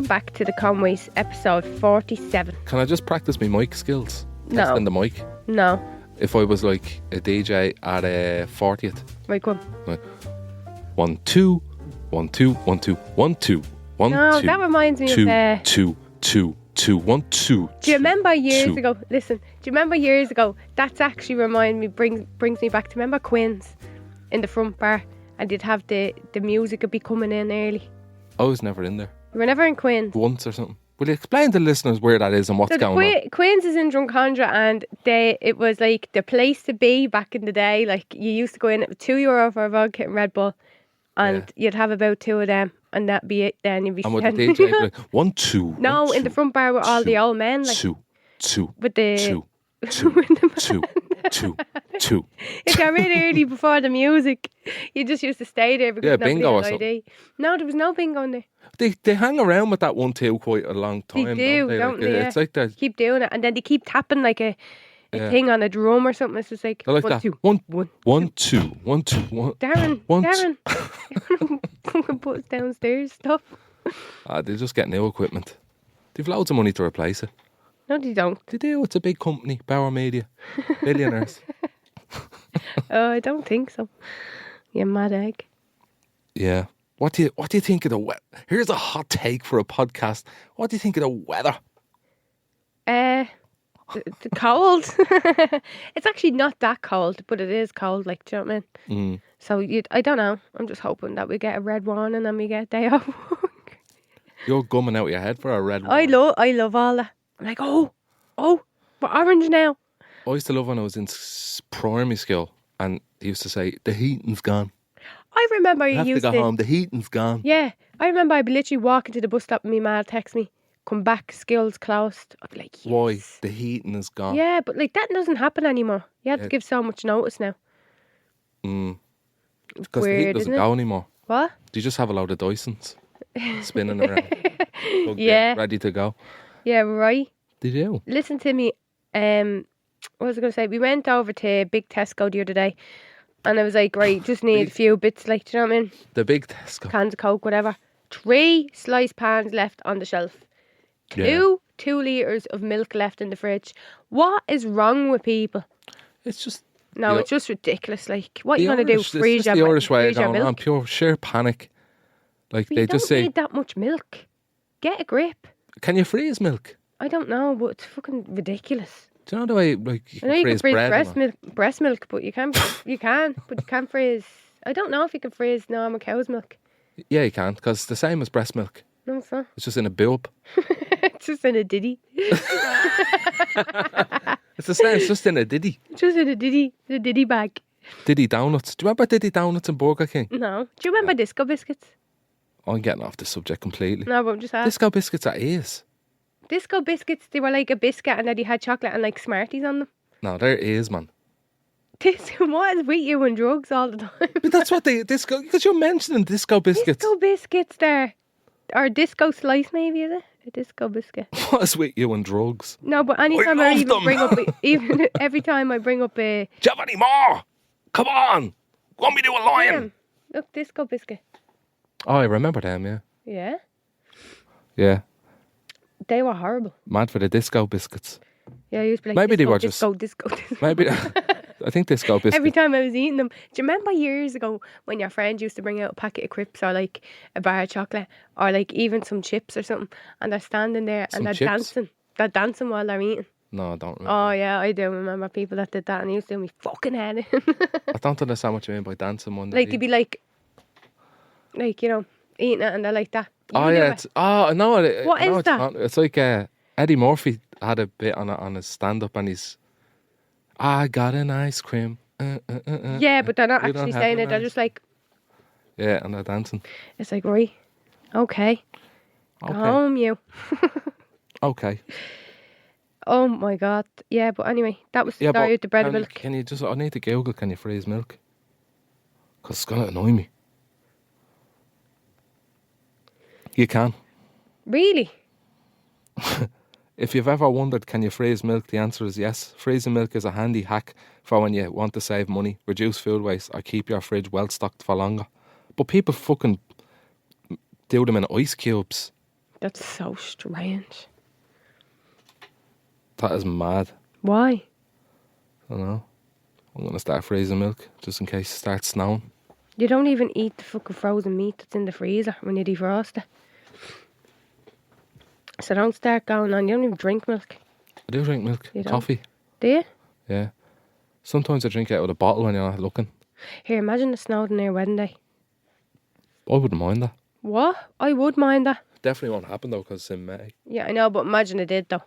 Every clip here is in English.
Welcome back to TheConways, episode 47. Can I just practice my mic skills? No. Testing the mic. No. If I was like a DJ at a 40th. Right, come. Like, 1 2 1 2 1 2 1 2 1 No, 2 that reminds me 2 of... 2 2 2 1 2. Do you remember years 2. ago? Listen, do you remember years ago? That's actually brings me back to remember Quinn's in the front bar, and they'd have the music would be coming in early. I was never in there. You were never in Quinn's. Once or something. Will you explain to the listeners where that is and what's going on? Quinn's is in Drumcondra, and it was like the place to be back in the day. Like, you used to go in at €2 for a vodka and Red Bull, and you'd have about 2 of them, and that'd be it. Then you'd be. And with the DJ, like 1 2. No, 1, in the front bar with all the old men, like 2 2 with the 2 2 2 2. It got really early before the music. You just used to stay there because nobody bingo or had ID. No, there was no bingo in there. They hang around with that 1 2 quite a long time. They do, don't they? It's like that. Keep doing it, and then they keep tapping like a thing on a drum or something. It's just like They're like 1 that. 2 1 1 1 2 1 2 1. Darren, fucking put us downstairs stuff. They just get new equipment. They've loads of money to replace it. No, they don't. They do. It's a big company, Bauer Media, billionaires. I don't think so. You mad egg. Yeah. What do you think of the weather? Here's a hot take for a podcast. What do you think of the weather? The cold. It's actually not that cold, but it is cold. Like, do you know what I mean? Mm. So I don't know. I'm just hoping that we get a red warning and we get a day off work. You're gumming out your head for a red one. I love all that. I'm like, oh, we're orange now. I used to love when I was in primary school, and they used to say, the heating's gone. I remember You have to go home, the heating's gone. Yeah, I remember I'd be literally walking to the bus stop and my ma text me, come back, school's closed. I'd be like, yes. Why? The heating is gone. Yeah, but like that doesn't happen anymore. You have to give so much notice now. Because the heat doesn't go anymore. What? You just have a load of Dysons spinning around. Ready to go. Yeah, right. They do. Listen to me. What was I going to say? We went over to Big Tesco the other day, and I was like, right, just need a few bits, like, do you know what I mean? The big Tesco. Cans of Coke, whatever. 3 sliced pans left on the shelf. 2 litres of milk left in the fridge. What is wrong with people? It's just... No, it's just ridiculous. Like, what are you going to do? Freeze your milk? The Irish way of going on, pure sheer panic. Like, but they don't just say... need that much milk. Get a grip. Can you freeze milk? I don't know, but it's fucking ridiculous. Do you know the way, like, you I know you can freeze bread breast milk, but you can, but you can't freeze. I don't know if you can freeze normal cow's milk. Yeah, you can, because it's the same as breast milk. No, it's not. It's just in a bulb. It's just in a diddy. It's the same, it's just in a diddy. Just in a diddy bag. Diddy Donuts. Do you remember Diddy Donuts and Burger King? No. Do you remember Disco Biscuits? I'm getting off the subject completely. No, but I'm just asking. Disco Biscuits are ears. Disco Biscuits, they were like a biscuit and then they had chocolate and like Smarties on them. No, they're ears, man. What is with you and drugs all the time? But that's what disco, because you're mentioning Disco Biscuits. Disco Biscuits there. Or Disco Slice maybe, is it? A Disco Biscuit. What is with you and drugs? No, but anytime I even bring up, even every time I bring up a... Do you have any more? Come on. Want me to do a lion? Look, Disco Biscuit. Oh, I remember them, yeah. Yeah? Yeah. They were horrible. Mad for the Disco Biscuits. Yeah, I used to be like, maybe disco, they were disco, just... disco. Maybe... I think Disco Biscuits. Every time I was eating them. Do you remember years ago when your friend used to bring out a packet of crisps or like a bar of chocolate or like even some chips or something, and they're standing there and they're dancing. They're dancing while they're eating. No, I don't remember. Oh yeah, I do remember people that did that and it used to do me fucking head in. I don't understand what you mean by dancing one day. Like they'd be like, you know, eating it and they're like that. Oh yeah, no. What is that? It's like Eddie Murphy had a bit on his stand-up and he's, I got an ice cream. Yeah, but they're not actually saying it. They're just like... Yeah, and they're dancing. It's like, right, okay. Go home, you. Okay. Oh my God. Yeah, but anyway, that was the story of the bread and milk. Can you just... I need to Google, can you freeze milk? Because it's going to annoy me. You can. Really? If you've ever wondered, can you freeze milk? The answer is yes. Freezing milk is a handy hack for when you want to save money, reduce food waste, or keep your fridge well stocked for longer. But people fucking do them in ice cubes. That's so strange. That is mad. Why? I don't know. I'm going to start freezing milk just in case it starts snowing. You don't even eat the fucking frozen meat that's in the freezer when you defrost it. So don't start going on. You don't even drink milk. I do drink milk. You don't? Coffee. Do you? Yeah. Sometimes I drink it out of the bottle when you're not looking. Here, imagine it snowed on your wedding day. I wouldn't mind that. What? I would mind that. Definitely won't happen though because it's in May. Yeah, I know, but imagine it did though.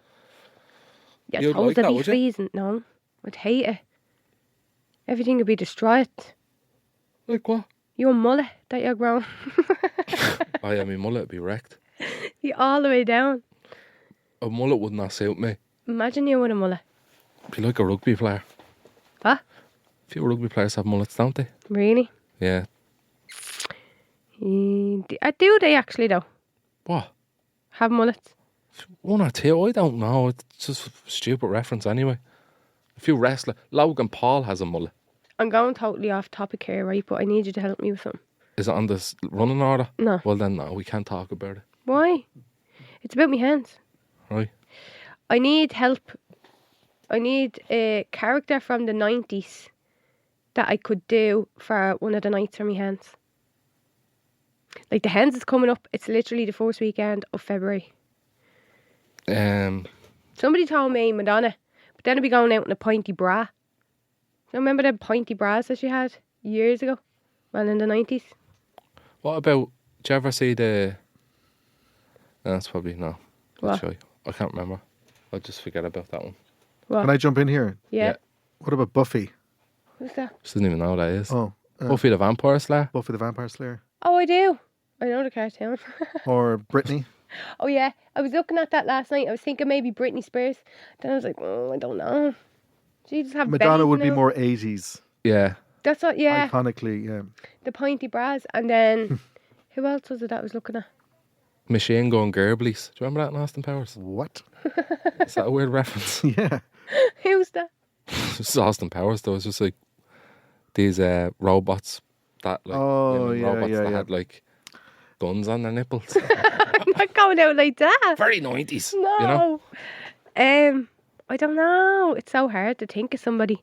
Yeah, You'd like that, be would you? freezing. No, I'd hate it. Everything would be destroyed. Like what? Your mullet that you're growing. Oh yeah, my mullet would be wrecked. You all the way down. A mullet would not suit me. Imagine you with a mullet. Be like a rugby player. What? A few rugby players have mullets, don't they? Really? Yeah. Do they actually though? What? Have mullets? One or two? I don't know. It's just a stupid reference anyway. A few wrestlers. Logan Paul has a mullet. I'm going totally off topic here, right? But I need you to help me with something. Is it on this running order? No. Well then, no, we can't talk about it. Why? It's about my hands. Right. I need help. I need a character from the 90s that I could do for one of the nights for my hands. Like the hens is coming up. It's literally the first weekend of February. Somebody told me Madonna, but then I'd be going out in a pointy bra. Do you remember the pointy bras that she had years ago? Well, in the 90s. What about, did you ever see the... No, that's probably, no. What? I can't remember. I'll just forget about that one. What? Can I jump in here? Yeah. What about Buffy? Who's that? Just didn't even know who that is. Oh, Buffy the Vampire Slayer? Buffy the Vampire Slayer. Oh, I do. I know the cartoon. Or Britney. Oh, yeah. I was looking at that last night. I was thinking maybe Britney Spears. Then I was like, oh, I don't know. She just have Madonna bellies would be now. more 80s. Yeah. That's what, yeah. Iconically, yeah. The pointy bras. And then, who else was it that I was looking at? Machine Gun Gerblies. Do you remember that in Austin Powers? What? Is that a weird reference? Yeah. Who's that? This is Austin Powers though. It's just like these robots that like Oh, women yeah, robots yeah, that yeah. had like guns on their nipples. I'm not going out like that. Very 90s. No. You know? I don't know. It's so hard to think of somebody.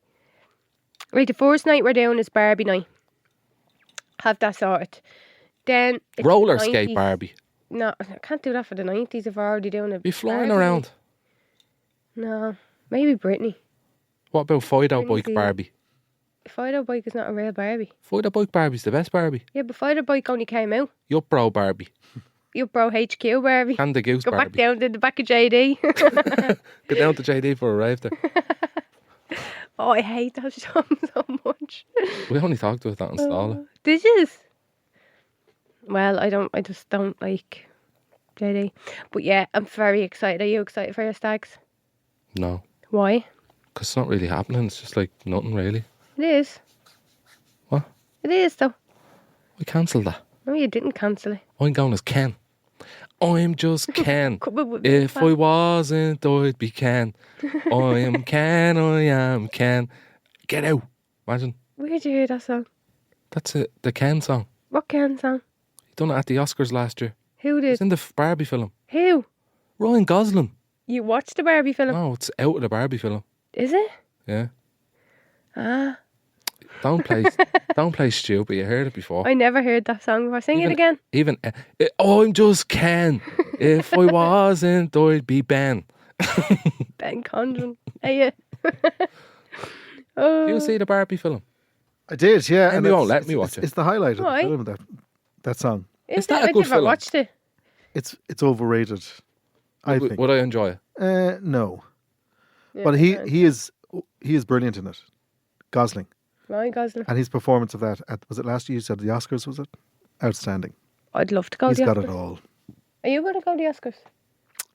Right, the first night we're doing is Barbie night. Have that sorted. Then it's Roller the skate 90s. Barbie. No, I can't do that for the 90s if we're already doing it. Be flying around. No, maybe Britney. What about Fido Britney Bike Spears. Barbie? Fido Bike is not a real Barbie. Fido Bike Barbie's the best Barbie. Yeah, but Fido Bike only came out. Yup Bro Barbie. You bro HQ Barbie. And the Goose Go back Barbie. down to the back of JD. Get down to JD for a rave there. Oh, I hate that song so much. We only talked about that in Stala. Did you? Well, I just don't like JD. But yeah, I'm very excited. Are you excited for your stags? No. Why? Because it's not really happening. It's just like nothing really. It is. What? It is though. We cancelled that. No, you didn't cancel it. I'm going as Ken. I'm just Ken. But- If I wasn't, I'd be Ken. I am Ken, I am Ken. Get out. Imagine. Where'd you hear that song? That's it. The Ken song. What Ken song? He done it at the Oscars last year. Who It's did? in the Barbie film. Who? Ryan Gosling. You watched the Barbie film? No, it's out of the Barbie film. Is it? Yeah. Ah, Don't play stupid. You heard it before. I never heard that song before. Sing it again. Even I'm just Ken. If I wasn't, I'd be Ben. Ben Condren. Hey, yeah. Oh. Do you see the Barbie film? I did, yeah. And you won't let me watch it. It's the highlight of Why? the film, that song. Is that it? a good I never film? watched it. It's overrated, I think. Would I enjoy it? No. Yeah, But he is brilliant in it. Gosling. Ryan Gosling. And his performance of that, was it last year you said the Oscars, was it? Outstanding. I'd love to go He's to the got Oscars. it all. Are you going to go to the Oscars?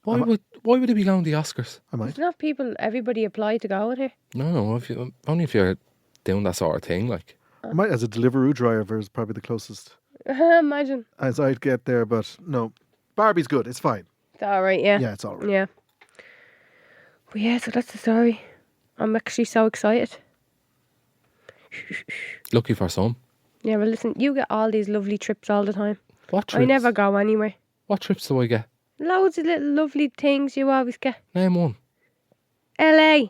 Why would he be going to the Oscars? I might. There's not everybody apply to go in here. No, only if you're doing that sort of thing. Like, I might, as a Deliveroo driver, is probably the closest Imagine. as I'd get there, but no. Barbie's good, it's fine. It's alright, yeah. Yeah, it's all right. Yeah. But yeah, so that's the story. I'm actually so excited. lucky for some. Yeah, well listen, you get all these lovely trips all the time. What trips? I never go anywhere. What trips do I get? Loads of little lovely things you always get. Name one. LA.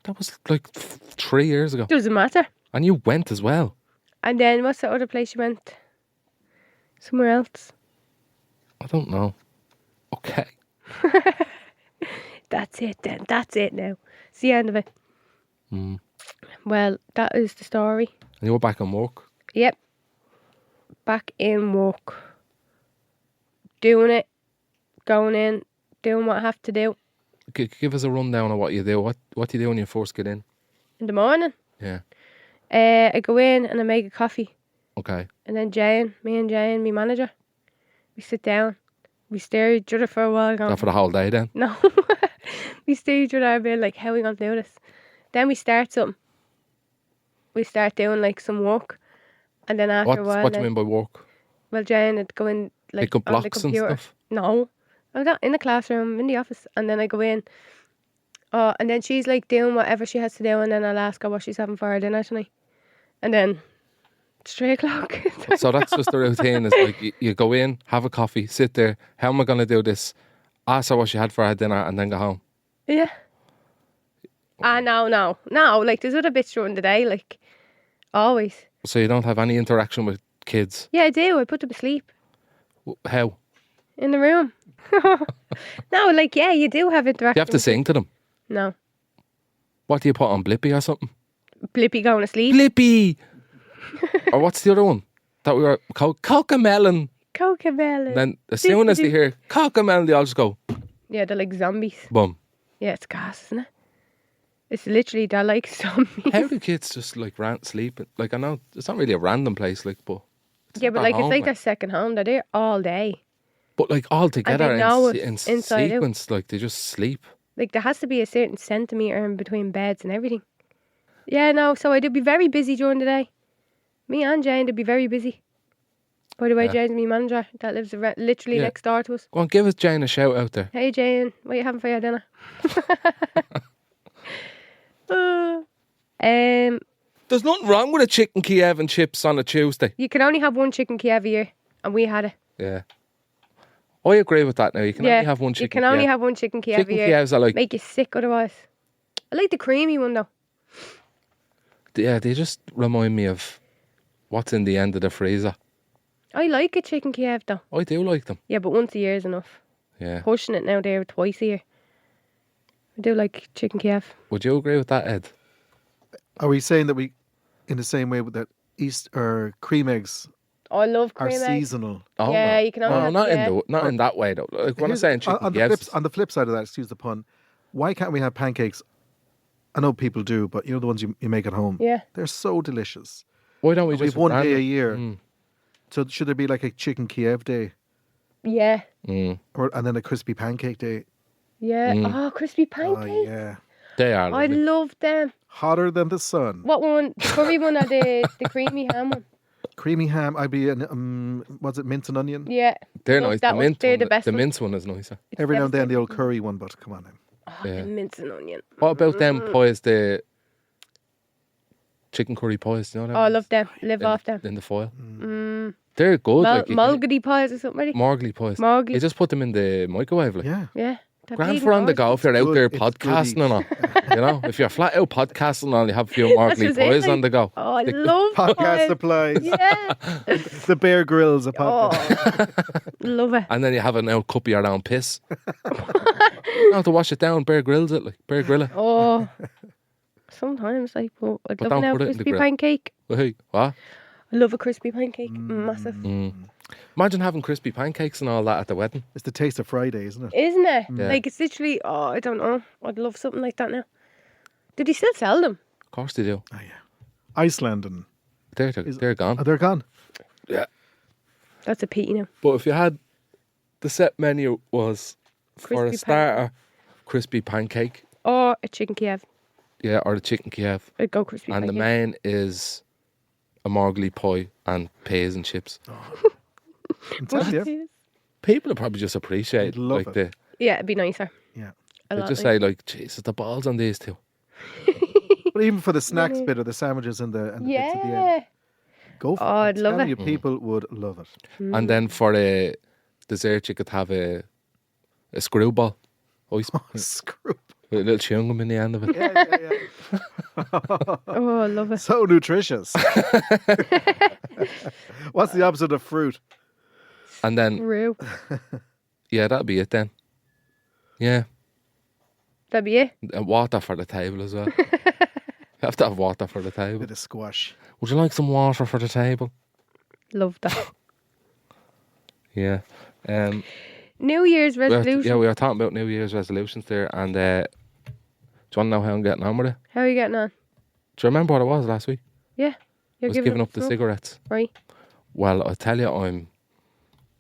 That was like 3 years ago. Doesn't matter. And you went as well. And then what's the other place you went? Somewhere else. I don't know. Okay. That's it then. That's it now. It's the end of it. Mm. Well, that is the story. And you were back on work. Yep. Back in work. Doing it. Going in. Doing what I have to do. Give us a rundown of what you do. What do you do when you first get in? In the morning. Yeah. I go in and I make a coffee. Okay. And then me and Jane, my manager, we sit down. We stare at each other for a while. Going, Not for the whole day then? no. We stare at each other and be like, how are we going to do this? Then we start something. We start doing like some work. And then after a while... What do you mean by work? Well, Jane would go in like Pick up on the blocks and computer. stuff? No. I'm not in the classroom, in the office. And then I go in. And then she's like doing whatever she has to do. And then I'll ask her what she's having for her dinner tonight. And then it's 3 o'clock. So that's just the routine. Is like you go in, have a coffee, sit there. How am I going to do this? Ask her what she had for her dinner and then go home. Yeah. No. Like there's other bits during the day, like always. So you don't have any interaction with kids? Yeah, I do. I put them to sleep How? in the room. No, like yeah, you do have interaction. Do you have to sing to them? No. What do you put on Blippy or something? Blippy going to sleep. Blippy! Or what's the other one? That we were Cocomelon. Cocomelon. Then as soon as they hear Cocomelon, they all just go Yeah, they're like zombies. boom. Yeah, it's gas, isn't it? It's literally, they're like zombies. How do kids just like sleep? Like I know it's not really a random place, like, but Yeah, but not like home, it's like their second home. They're there all day. But like all together know in it's inside out. sequence, like they just sleep. Like there has to be a certain centimetre in between beds and everything. Yeah, no, so I'd be very busy during the day. Me and Jane would be very busy. By the way, Yeah. Jane's my manager that lives literally Yeah. next door to us. Go on, give us Jane a shout out there. Hey Jane, what are you having for your dinner? There's nothing wrong with a chicken Kiev and chips on a Tuesday. You can only have one chicken Kiev a year, and we had it. Yeah. I agree with that now. You can only have one chicken You can only Kiev. have one chicken Kiev Chicken a year. Kievs are like, Make you sick otherwise. I like the creamy one though. yeah, they just remind me of what's in the end of the freezer. I like a chicken Kiev though. I do like them. Yeah, but once a year is enough. Yeah. Pushing it now there twice a year. I do like chicken Kiev. Would you agree with that, Ed? Are we saying that we, in the same way with that East or cream eggs Oh, I love are cream eggs. seasonal? Oh, Yeah, no. you can only No, have- not yeah. not in that way though. Like when I'm Here's- saying chicken on Kievs, on the flip side of that, excuse the pun, why can't we have pancakes? I know people do, but you know the ones you make at home? Yeah. They're so delicious. why don't we We just have one day random- a year. Mm. So should there be like a chicken Kiev day? Yeah. Mm. And then a crispy pancake day? Yeah. Mm. Oh, crispy pancakes. Oh, yeah. They are I lovely. love them. Hotter than the sun. What one? The curry one or the creamy ham one? Creamy ham, I'd be, was it mint and onion? Yeah. They're Love nice. that The one. mint They're one, the best the one. mince one is nicer. It's Every now and then the old devastating. curry one, but come on now. Oh, Yeah. the mince and onion. What about them pies? The chicken curry pies, you know them? Oh, I love them. Live in off the, them. in the foil. Mm. They're good. Like you can- Mulgody pies or something, ready? Morgly pies. Morgly. You just put them in the microwave. Like. Yeah. Yeah. They're Grand bleeding for on the gorgeous. go if you're out good- there it's podcasting goody. and all. You know, if you're flat out podcasting and all, you have a few That's Morgly just it, pies like- on the go. Oh, I The- love Podcast pies. supplies. Yeah. The Bear Grylls, a podcast. Oh, love it. And then you have an old cup of your own piss. You have to wash it down. Bear Grylls it, like Bear Grill it. Oh, sometimes like, but I'd But love don't a put it in the crispy grill. pancake. Hey, what? I love a crispy pancake. Massive. Imagine having crispy pancakes and all that at the wedding. It's the taste of Friday, isn't it? Isn't it? Yeah. Like, it's literally, oh, I don't know. I'd love something like that now. Did he still sell them? Of course they do. Oh, yeah. Iceland and... They're gone. Oh, they're gone. Yeah. That's a pity now. But if you had the set menu was for Crispy a starter, crispy pancake, Or a chicken Kiev. yeah, or the chicken Kiev, I'd go crispy and the pancake. main is a Morgly pie and peas and chips. It's yeah. People would probably just appreciate They'd love like it. the Yeah, it'd be nicer. Yeah. A they lot just nicer. say like, Jesus, the balls on these two. But even for the snacks bit or the sandwiches and the bits at the end, Yeah. go for Oh, it. I'd I'm love telling it. you, people would love it. And then for a dessert, you could have a a screwball. Ice Screw. with a little chewing gum in the end of it. Yeah. Oh, I love it. So nutritious. What's the opposite of fruit? And then, Real. yeah, that'd be it then. Yeah. That'd be it. And water for the table as well. You have to have water for the table. Bit of squash. Would you like some water for the table? Love that. Yeah. New Year's resolution. We were talking about New Year's resolutions there, and do you want to know how I'm getting on with it? How are you getting on? Do you remember what it was last week? Yeah. I You're was giving up the smoke? cigarettes. Right. Well, I tell you, I'm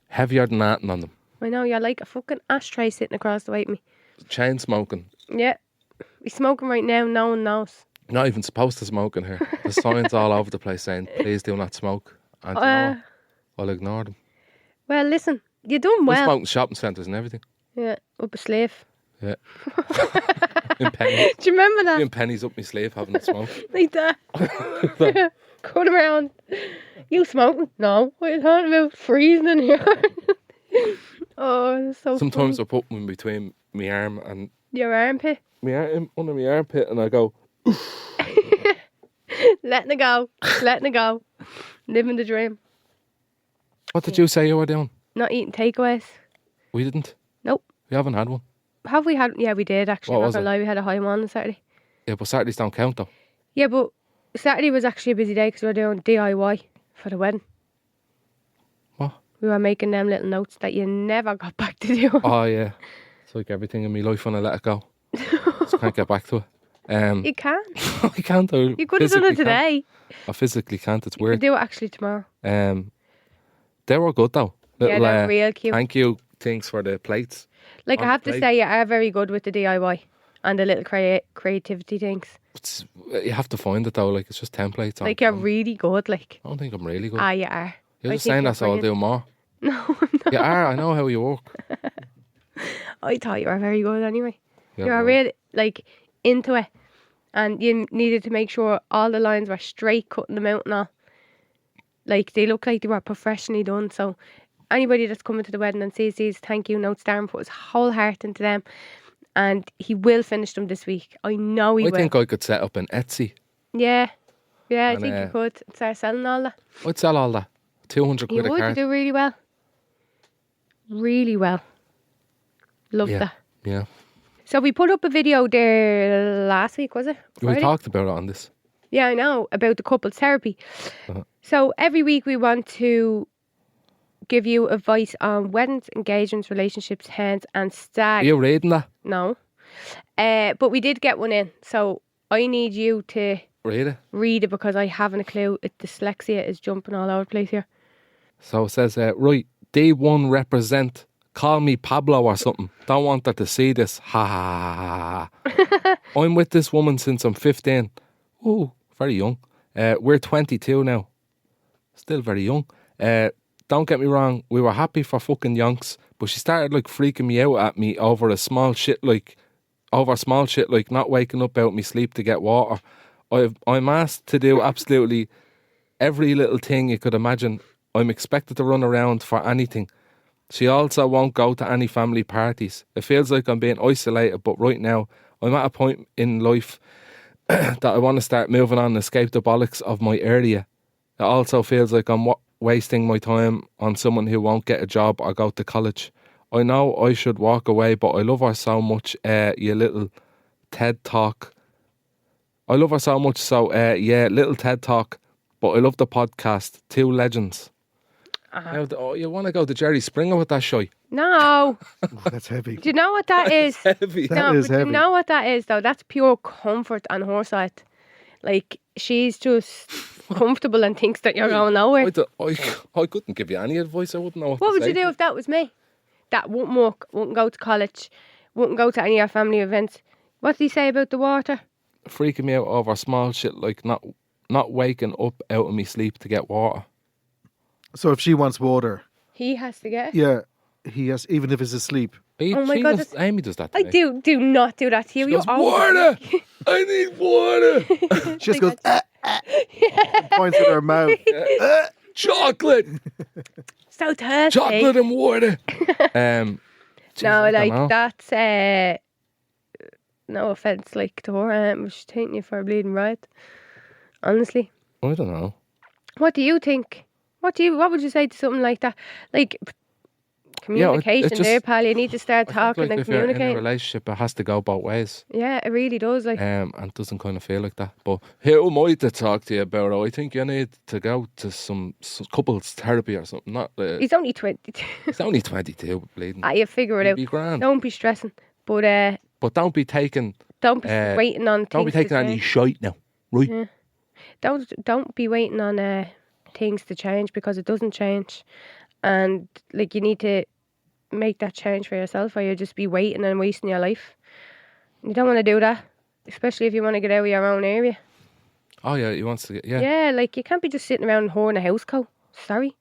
heavier than that on them. I know, you're like a fucking ashtray sitting across the way of me. Chain smoking. Yeah. He's smoking right now, no one knows. Not even supposed to smoke in here. There's signs all over the place saying, please do not smoke. And you know what? I'll ignore them. Well, listen, you done We well. smoke in shopping centres and everything. Yeah, up a sleeve. Yeah. In pennies. Do you remember that? In pennies up my sleeve having a smoke. Like that. Cut around. You smoking? No. What are you talking about? Freezing in here. Oh, it's so Sometimes funny. I put them in between my arm and Your armpit. under my armpit and I go, Letting it go. Letting it go. Living the dream. what did you say you were doing? Not eating takeaways. We didn't. Nope. We haven't had one. Have we had? Yeah, we did actually. What Not was gonna it? lie, we had a high one on Saturday. Yeah, but Saturdays don't count though. Yeah, but Saturday was actually a busy day because we were doing DIY for the wedding. What? We were making them little notes that you never got back to do. Oh yeah. It's like everything in my life when I let it go. Just can't get back to it. You can. I can't. I You could have done it physically can't. today. I physically can't. It's You weird. could do it actually tomorrow. They were good though. Yeah, Little, they're real cute. Thank you things for the plates. Like, I on have the to plate. say, you are very good with the DIY and the little creativity things. You have to find it though. Like it's just templates. Like, you're really good. Like, I don't think I'm really good. you are. You're I just think saying you're that so I'll do brilliant. more. No, I'm not. You are. I know how you work. I thought you were very good anyway. Yeah, You were well, really, like, into it. And you needed to make sure all the lines were straight, cutting them out and all. Like, they look like they were professionally done. So, anybody that's coming to the wedding and sees these thank you notes, Darren put his whole heart into them. And he will finish them this week. I know he I will. think I could set up an Etsy. Yeah. Yeah, I And, think you could start selling all that. I'd sell all that. 200 You quid a would. You card. do really well. Really well. Love Yeah. that. Yeah. So we put up a video there last week, was it? We Friday? talked about it on this. Yeah, I know, about the couples therapy. Uh-huh. So every week we want to give you advice on weddings, engagements, relationships, hens and Are stag. you reading that? No. But we did get one in. So I need you to Read it. read it because I haven't a clue. Dyslexia is jumping all over the place here. So it says, right, D1 represent. Call me Pablo or something. Don't want her to see this. Ha ha ha ha. I'm with this woman since I'm 15. Ooh, very young. We're 22 now. Still very young. Don't get me wrong, we were happy for fucking yonks, but she started like freaking me out at me over small shit like not waking up out of me sleep to get water. I'm asked to do absolutely every little thing you could imagine. I'm expected to run around for anything. She also won't go to any family parties. It feels like I'm being isolated, but right now I'm at a point in life that I want to start moving on and escape the bollocks of my area. It also feels like I'm wasting my time on someone who won't get a job or go to college. I know I should walk away, but I love her so much, you little TED Talk. I love her so much, so little TED Talk, but I love the podcast. Two legends. You want to go to Jerry Springer with that shite? No. That's heavy. Do you know what that is? Heavy. That No, is but heavy. you know what that is though? That's pure comfort on her side. Like, she's just comfortable and thinks that you're going nowhere. I couldn't give you any advice. I wouldn't know what What to would say you do if that was me? That wouldn't work, wouldn't go to college, wouldn't go to any of our family events. What did he say about the water? Freaking me out over small shit like not waking up out of me sleep to get water. So if she wants water, He has to get it. yeah, he has, even if he's asleep. Oh my God, Amy does that to I me. do not do that to you. She You goes, always- water! I need water! She just goes, and points at her mouth. Chocolate! So thirsty. Chocolate and water! Jeez, I don't know. that's no offense, like to her, I was taking you for a bleeding ride. Honestly, I don't know. what do you think? What would you say to something like that? Like communication, just- there, pal. You need to start I talking think, like, and if you're in a communicating. relationship, it has to go both ways. Yeah, it really does. Like, And it doesn't kind of feel like that. But who am I to talk to you about it? I think you need to go to some couples therapy or something. Not he's only 22. It's only 22, bleeding. You figure it You'll out. be grand. Don't be stressing, but But don't be taking don't be waiting on. don't be things taking to any change. shite now, right? Yeah. Don't be waiting on things to change, because it doesn't change, and like you need to make that change for yourself, or you'll just be waiting and wasting your life. You don't want to do that, especially if you want to get out of your own area. Oh yeah, he wants to get Yeah, like you can't be just sitting around hoarding a house coat. Sorry,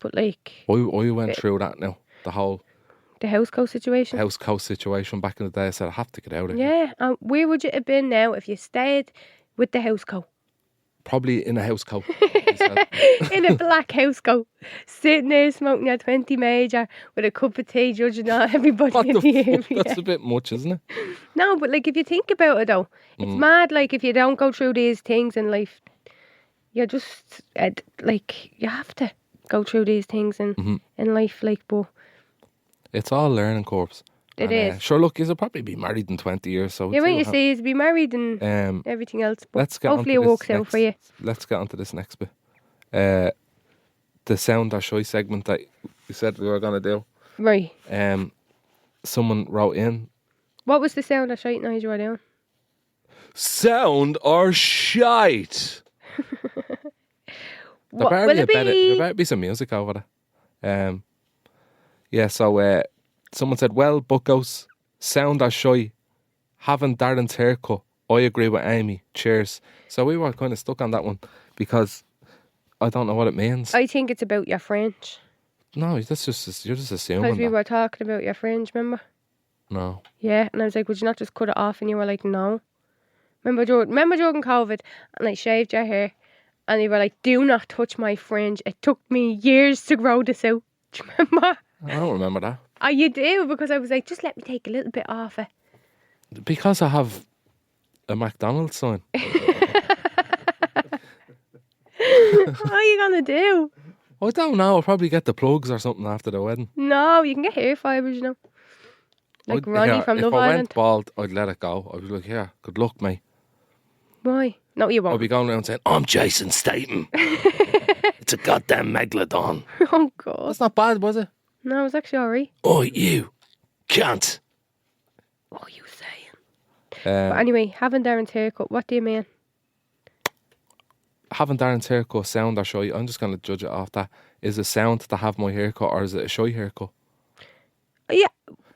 but like I went through that now. The whole the house coat situation. house coast situation back in the day. I said I have to get out of here. Yeah, where would you have been now if you stayed with the house coat? Probably in a house coat. In a black house coat, sitting there smoking your 20 major with a cup of tea, judging all everybody What in the the fuck? area. That's a bit much, isn't it? No, but like if you think about it though, it's mad. Like if you don't go through these things in life, you're just like you have to go through these things in life. Like, but It's all learning curves. it And, is. sure, look, you'll probably be married in 20 years. So Yeah, we'll when see you what say is be married and everything else, but let's get hopefully it onto works this out for you. Let's get onto this next bit. The sound or shy segment that we said we were going to do. Right. Someone wrote in, What was the sound of shite noise you were doing? sound or shite. What There will it be? better be some music over there. Yeah, so someone said, well, buckos, sound or shy, having Darren's haircut. I agree with Amy. Cheers. So we were kind of stuck on that one because I don't know what it means. I think it's about your French. No, you're just assuming Because we that. were talking about your French, remember? No. Yeah, and I was like, would you not just cut it off? And you were like, no. Remember during COVID, and I shaved your hair, and you were like, do not touch my fringe. It took me years to grow this out. Do you remember? I don't remember that. Oh, you do? Because I was like, just let me take a little bit off it. Because I have a McDonald's sign. What are you going to do? I don't know. I'll probably get the plugs or something after the wedding. No, you can get hair fibres, you know. Like Ronnie from Love If I Island. went bald, I'd let it go. I'd be like, yeah, good luck, mate. Why? No, you I'd won't. be going around saying, I'm Jason Statham. It's a goddamn megalodon. Oh, God. That's not bad, was it? No, it was actually alright. Oh, you cunt. What are you saying? But anyway, having Darren's haircut, what do you mean? Having Darren's haircut, sound or shy, I'm just going to judge it off that. Is it sound to have my haircut or is it a shy haircut? Yeah.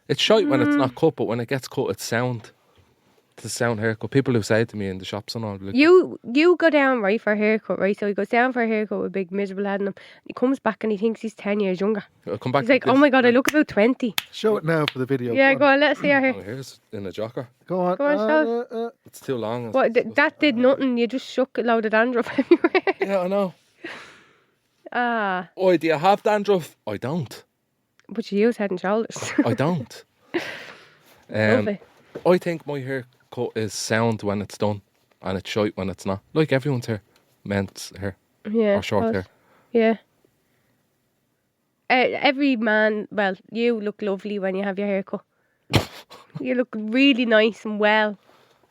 It's shite when it's not cut, but when it gets cut, it's sound. It's a sound haircut. People who say it to me in the shops and all, be like, You go down, right, for a haircut, right? So he goes down for a haircut with a big miserable head on him. He comes back and he thinks he's 10 years younger. I'll come back He's to like, this. oh my God, I look about 20. Show it now for the video. Yeah, go on, let's see your hair. Oh, here's in a jocker. Go on. Go on, show It's too long. What, that did nothing. You just shook a load of dandruff everywhere. Yeah, I know. Ah, Oh, do you have dandruff? I don't. but you use Head and Shoulders. I don't. Love it. I think my haircut is sound when it's done and it's shite when it's not. Like everyone's hair. Men's hair. Yeah. Or short suppose. hair. Yeah. Every man, well, you look lovely when you have your hair cut. You look really nice and well.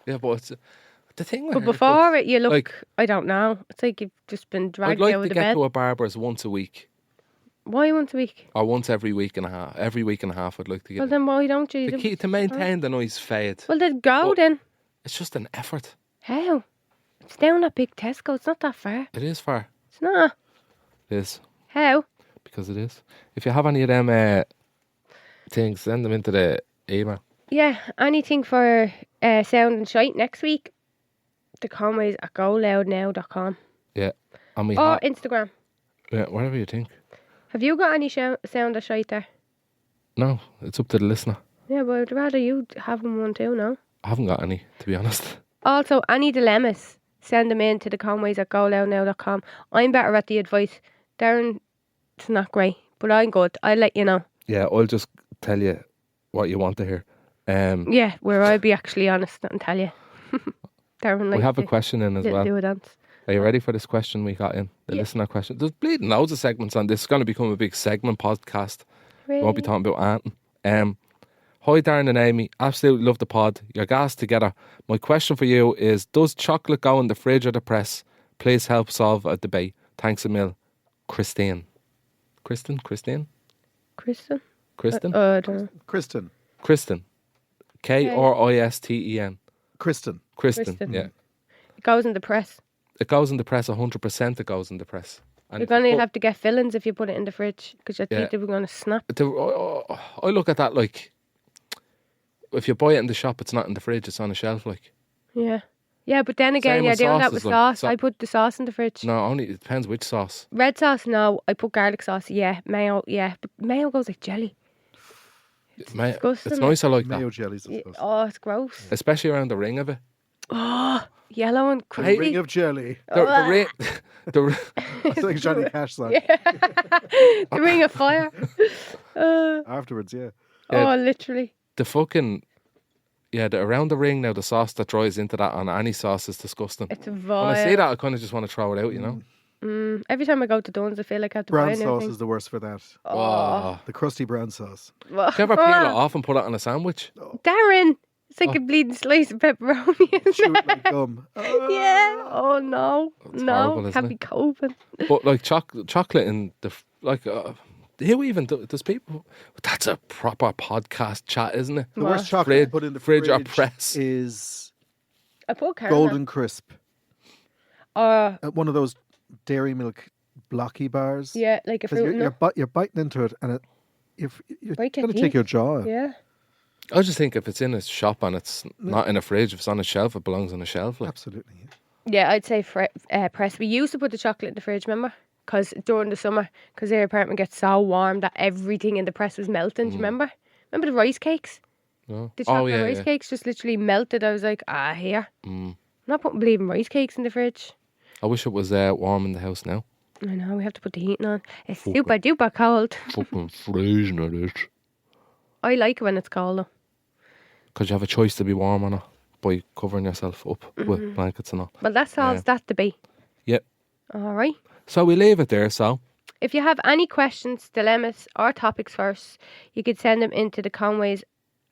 Yeah, but it's the thing with But haircuts, before it, you look, like, I don't know. It's like you've just been I'd dragged like out to of the get bed. to a barber's once a week. Why once a week? Or once every week and a half. Every week and a half I'd like to get Well, then why don't you? to maintain the nice fade. Well, then go But- then. It's just an effort. How? It's down at Big Tesco. It's not that far. It is far. It's not. It is. How? Because it is. If you have any of them things, send them into the email. Yeah, anything for sound and shite next week. TheConways at GoLoudNow.com Yeah. And we or Instagram. yeah, whatever you think. Have you got any sound or shite there? No, it's up to the listener. Yeah, but I'd rather you have one too, no? I haven't got any, to be honest. Also, any dilemmas, send them in to TheConways at GoLoudNow.com. I'm better at the advice. Darren, it's not great, but I'm good. I'll let you know. Yeah, I'll just tell you what you want to hear. Yeah, where I'd be actually honest and tell you. Darren, We have a question in as well. Do a dance. Are you ready for this question we got in? The listener question. There's bleeding loads of segments on this. It's going to become a big segment podcast. We won't be talking about Anton. Hi Darren and Amy, absolutely love the pod. You're gassed together. My question for you is, does chocolate go in the fridge or the press? Please help solve a debate. Thanks a mil. Christine. Kristen? Kristen? Kristen? I don't know. Kristen. Kristen. Kristen. Kristen. Kristen, yeah. It goes in the press. It goes in the press, 100% it goes in the press. And You're going to have to get fillings if you put it in the fridge because your teeth are going to snap. I look at that like, if you buy it in the shop, it's not in the fridge, it's on a shelf, like. Yeah. Yeah, but then again, Same you're with doing that sauces, with like, sauce. I put the sauce in the fridge. No, only it depends which sauce. Red sauce, no. I put garlic sauce, yeah. Mayo, yeah. But mayo goes like jelly. Disgusting. It's nicer like Mayo that. jellies, I suppose. Oh, it's gross. Especially around the ring of it. Oh, yellow and The crispy. ring of jelly. The ring... It's like Johnny Cash song. The ring of fire. Afterwards, yeah. Oh, literally. the fucking... Yeah, around the ring now, the sauce that dries into that on any sauce is disgusting. It's When vile. I see that, I kind of just want to throw it out, you know? Every time I go to Dunn's, I feel like I have to buy Brown a new sauce thing. is the worst for that. Oh. The crusty brown sauce. Do you ever peel it off and put it on a sandwich? Darren! It's like a bleeding slice of pepperoni, isn't Shoot it? like gum. Yeah. Oh, no. It's No. horrible, isn't Can't it? be coping. But like chocolate in the... Like... who even does people... That's a proper podcast chat, isn't it? The worst chocolate Fridge- put in the fridge fridge, or press. is I put caramel. Golden Crisp. One of those Dairy Milk blocky bars. Yeah, like a 'Cause fruit nut. you're biting into it and you're Break your going to take teeth. your jaw out. Yeah. I just think if it's in a shop and it's not in a fridge, if it's on a shelf, it belongs on a shelf. Like. Absolutely. Yeah. Yeah, I'd say press. We used to put the chocolate in the fridge, remember? Because during the summer, because their apartment gets so warm that everything in the press was melting. Do you remember? Remember the rice cakes? No? The chocolate yeah, rice yeah. cakes just literally melted. I was like, here. I'm not putting bleeding rice cakes in the fridge. I wish it was warm in the house now. I know, we have to put the heating on. It's super duper cold. Fucking freezing it is. I like it when it's cold though. Because you have a choice to be warm or not by covering yourself up with blankets and all. Well, that solves that debate. Yep. All right. So we leave it there, so. If you have any questions, dilemmas, or topics for us, you could send them into TheConways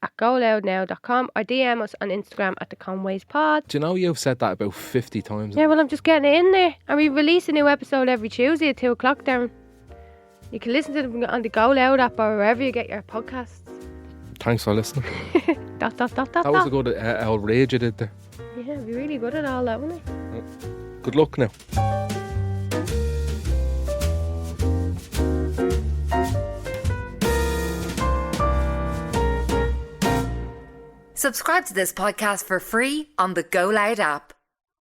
at GoLoudNow.com or DM us on Instagram at TheConwaysPod. Do you know you've said that about 50 times? Yeah, well, I'm just getting it in there. And we release a new episode every Tuesday at 2 o'clock, Darren. You can listen to them on the GoLoud app or wherever you get your podcasts. Thanks for listening. That That was a good outrage you did there. Yeah, be really good at all that, wouldn't it? Good luck now. Subscribe to this podcast for free on the GoLoud app.